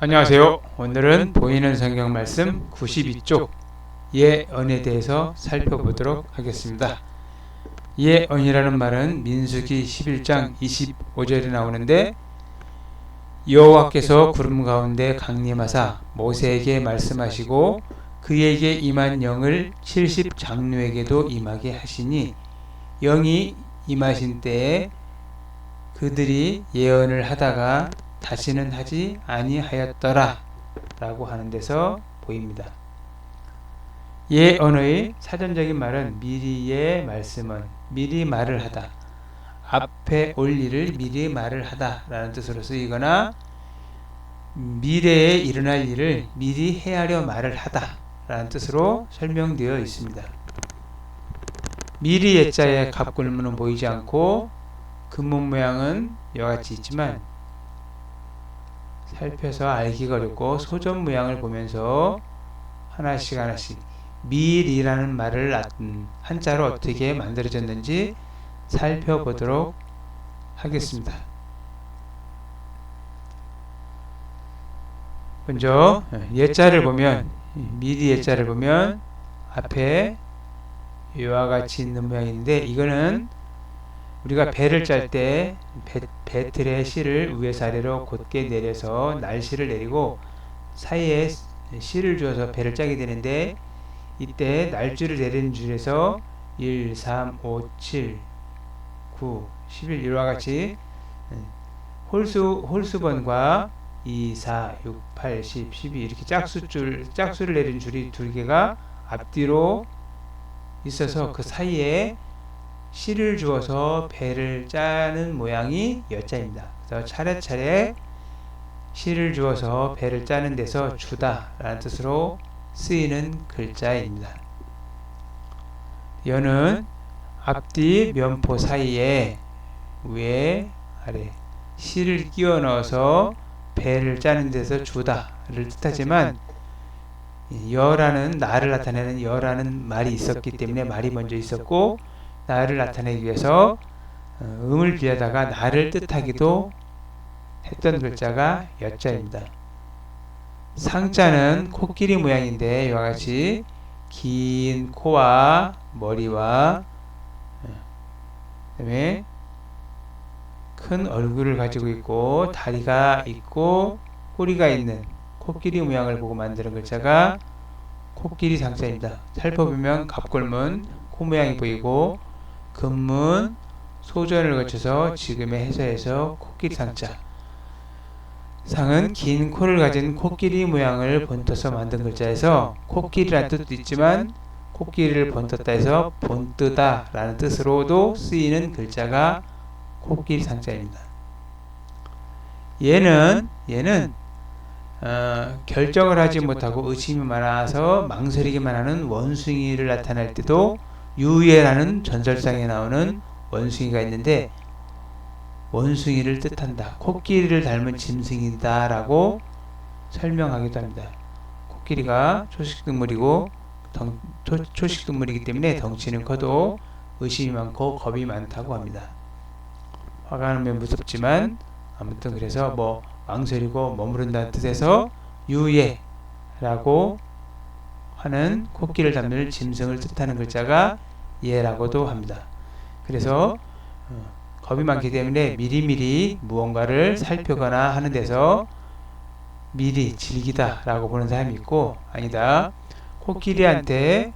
안녕하세요. 오늘은 보이는 성경 말씀 92쪽 예언에 대해서 살펴보도록 하겠습니다. 예언이라는 말은 민수기 11장 25절에 나오는데, 여호와께서 구름 가운데 강림하사 모세에게 말씀하시고 그에게 임한 영을 70장로에게도 임하게 하시니, 영이 임하신 때에 그들이 예언을 하다가 다시는 하지 아니하였더라 라고 하는 데서 보입니다. 예언의 사전적인 말은 미리의 말씀은 미리 말을 하다, 앞에 올 일을 미리 말을 하다 라는 뜻으로 쓰이거나, 미래에 일어날 일을 미리 헤아려 말을 하다 라는 뜻으로 설명되어 있습니다. 미리 예자의 갑굴문은 보이지 않고 근문 모양은 이와 같이 있지만, 살펴서 알기가 어렵고 소전 모양을 보면서 하나씩 밀이라는 말을 한자로 어떻게 만들어졌는지 살펴보도록 하겠습니다. 먼저 예자를 보면, 밀이 예자를 보면 앞에 이와 같이 있는 모양인데, 이거는 우리가 배를 짤 때 배틀의 실을 위에서 아래로 곧게 내려서 날실을 내리고 사이에 실을 주어서 배를 짜게 되는데, 이때 날줄을 내리는 줄에서 1, 3, 5, 7, 9, 11 이와 같이 홀수번과 2, 4, 6, 8, 10, 12 이렇게 짝수를 내린 줄이 두 개가 앞뒤로 있어서 그 사이에 실을 주어서 배를 짜는 모양이 여자입니다. 그래서 차례차례 실을 주어서 배를 짜는 데서 주다 라는 뜻으로 쓰이는 글자입니다. 여는 앞뒤 면포 사이에 위에 아래 실을 끼워 넣어서 배를 짜는 데서 주다를 뜻하지만, 여라는 나를 나타내는 여라는 말이 있었기 때문에 말이 먼저 있었고, 나를 나타내기 위해서 음을 빌려다가 나를 뜻하기도 했던 글자가 여자입니다. 상자는 코끼리 모양인데, 이와 같이 긴 코와 머리와 그다음에 큰 얼굴을 가지고 있고 다리가 있고 꼬리가 있는 코끼리 모양을 보고 만드는 글자가 코끼리 상자입니다. 살펴보면 갑골문 코 모양이 보이고, 근문 소전을 거쳐서 지금의 해서에서 코끼리 상자, 상은 긴 코를 가진 코끼리 모양을 본떠서 만든 글자에서 코끼리라는 뜻도 있지만, 코끼리를 본떴다 해서 본뜨다 라는 뜻으로도 쓰이는 글자가 코끼리 상자입니다. 얘는 결정을 하지 못하고 의심이 많아서 망설이기만 하는 원숭이를 나타낼 때도 유예라는 전설상에 나오는 원숭이가 있는데, 원숭이를 뜻한다, 코끼리를 닮은 짐승이다 라고 설명하기도 합니다. 코끼리가 초식동물이고 초식동물이기 때문에 덩치는 커도 의심이 많고 겁이 많다고 합니다. 화가 나면 무섭지만, 아무튼 그래서 망설이고 머무른다는 뜻에서 유예라고 하는 코끼리를 닮는 짐승을 뜻하는 글자가 예라고도 합니다. 그래서 겁이 많기 때문에 미리미리 무언가를 살펴거나 하는 데서 미리 즐기다 라고 보는 사람이 있고, 아니다, 코끼리한테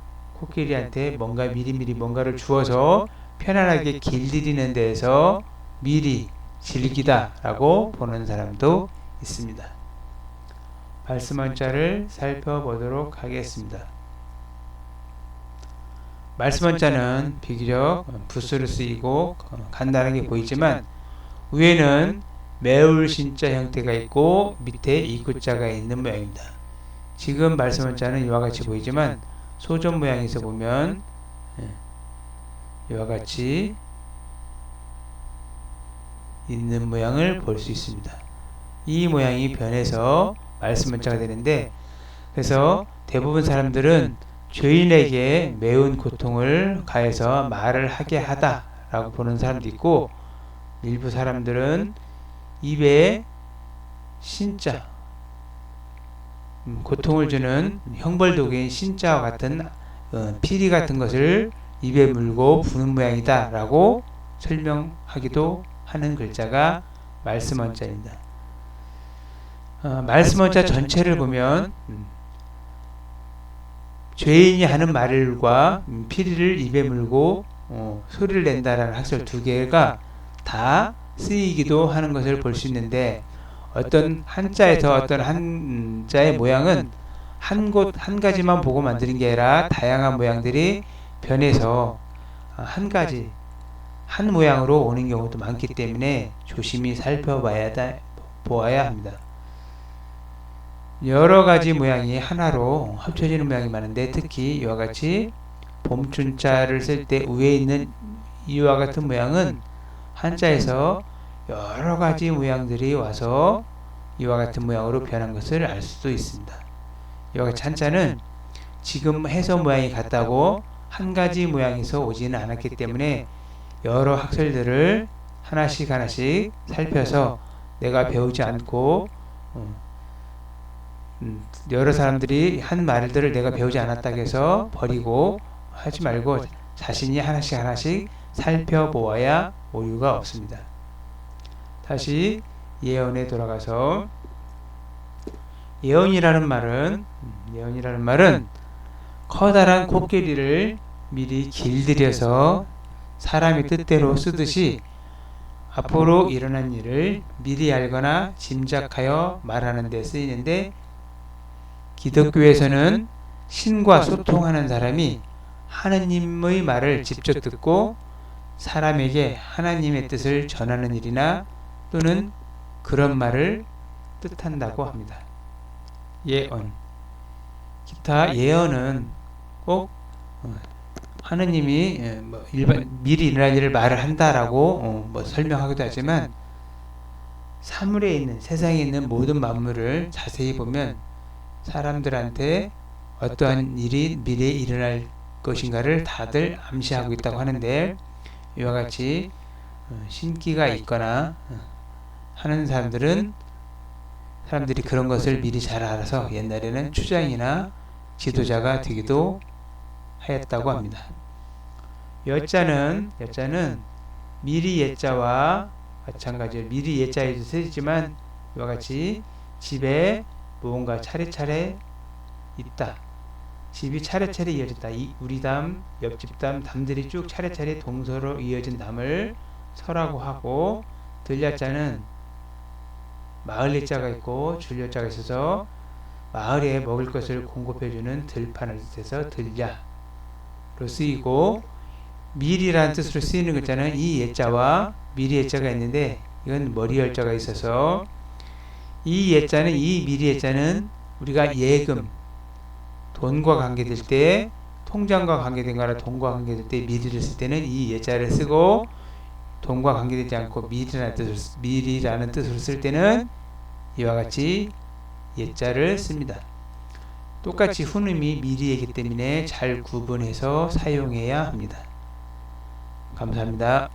뭔가 미리미리 뭔가를 주어서 편안하게 길들이는 데에서 미리 즐기다 라고 보는 사람도 있습니다. 말씀 원자를 살펴보도록 하겠습니다. 말씀 원자는 비교적 붓으로 쓰이고 간단하게 보이지만, 위에는 매울 신자 형태가 있고 밑에 이구자가 있는 모양입니다. 지금 말씀 원자는 이와 같이 보이지만, 소전 모양에서 보면 이와 같이 있는 모양을 볼 수 있습니다. 이 모양이 변해서 말씀 원자가 되는데, 그래서 대부분 사람들은 죄인에게 매운 고통을 가해서 말을 하게 하다 라고 보는 사람도 있고, 일부 사람들은 입에 신자, 고통을 주는 형벌도구인 신자와 같은 피리 같은 것을 입에 물고 부는 모양이다 라고 설명하기도 하는 글자가 말씀 원자입니다. 말씀 원자 전체를 보면 죄인이 하는 말과 피리를 입에 물고 소리를 낸다라는 학설 두 개가 다 쓰이기도 하는 것을 볼 수 있는데, 어떤 한자에서 어떤 한자의 모양은 한 가지만 보고 만드는 게 아니라 다양한 모양들이 변해서 한 모양으로 오는 경우도 많기 때문에 조심히 보아야 합니다. 여러 가지 모양이 하나로 합쳐지는 모양이 많은데, 특히 이와 같이 봄춘자를 쓸 때 위에 있는 이와 같은 모양은 한자에서 여러 가지 모양들이 와서 이와 같은 모양으로 변한 것을 알 수도 있습니다. 이와 같이 한자는 지금 해서 모양이 같다고 한 가지 모양에서 오지는 않았기 때문에 여러 학설들을 하나씩 살펴서 내가 배우지 않고 여러 사람들이 한 말들을 내가 배우지 않았다고 해서 버리고 하지 말고 자신이 하나씩 살펴보아야 오류가 없습니다. 다시 예언에 돌아가서, 예언이라는 말은 커다란 코끼리를 미리 길들여서 사람의 뜻대로 쓰듯이 앞으로 일어난 일을 미리 알거나 짐작하여 말하는 데 쓰이는데, 기독교에서는 신과 소통하는 사람이 하느님의 말을 직접 듣고 사람에게 하나님의 뜻을 전하는 일이나 또는 그런 말을 뜻한다고 합니다. 예언. 기타 예언은 꼭 하느님이 미리 일어날 일을 말을 한다라고 설명하기도 하지만, 사물에 있는, 세상에 있는 모든 만물을 자세히 보면 사람들한테 어떠한 일이 미래에 일어날 것인가를 다들 암시하고 있다고 하는데, 이와 같이 신기가 있거나 하는 사람들이 그런 것을 미리 잘 알아서 옛날에는 추장이나 지도자가 되기도 하였다고 합니다. 여자는 미리 예자와 마찬가지로 미리 예자에도 쓰이지만, 이와 같이 집에 무언가 차례차례 있다, 집이 차례차례 이어졌다, 우리 담, 옆집 담들이 쭉 차례차례 동서로 이어진 담을 서라고 하고, 들야자는 마을 예자가 있고 줄 여자가 있어서 마을에 먹을 것을 공급해주는 들판을 뜻해서 들야로 쓰이고, 밀이라는 뜻으로 쓰이는 글자는 이 예자와 미리 예자가 있는데, 이건 머리 열자가 있어서 이 미리 예자는 우리가 예금, 돈과 관계될 때, 통장과 관계된 거나 돈과 관계될 때 미리를 쓸 때는 이 예자를 쓰고, 돈과 관계되지 않고 미리라는 뜻으로 쓸 때는 이와 같이 예자를 씁니다. 똑같이 훈음이 미리이기 때문에 잘 구분해서 사용해야 합니다. 감사합니다.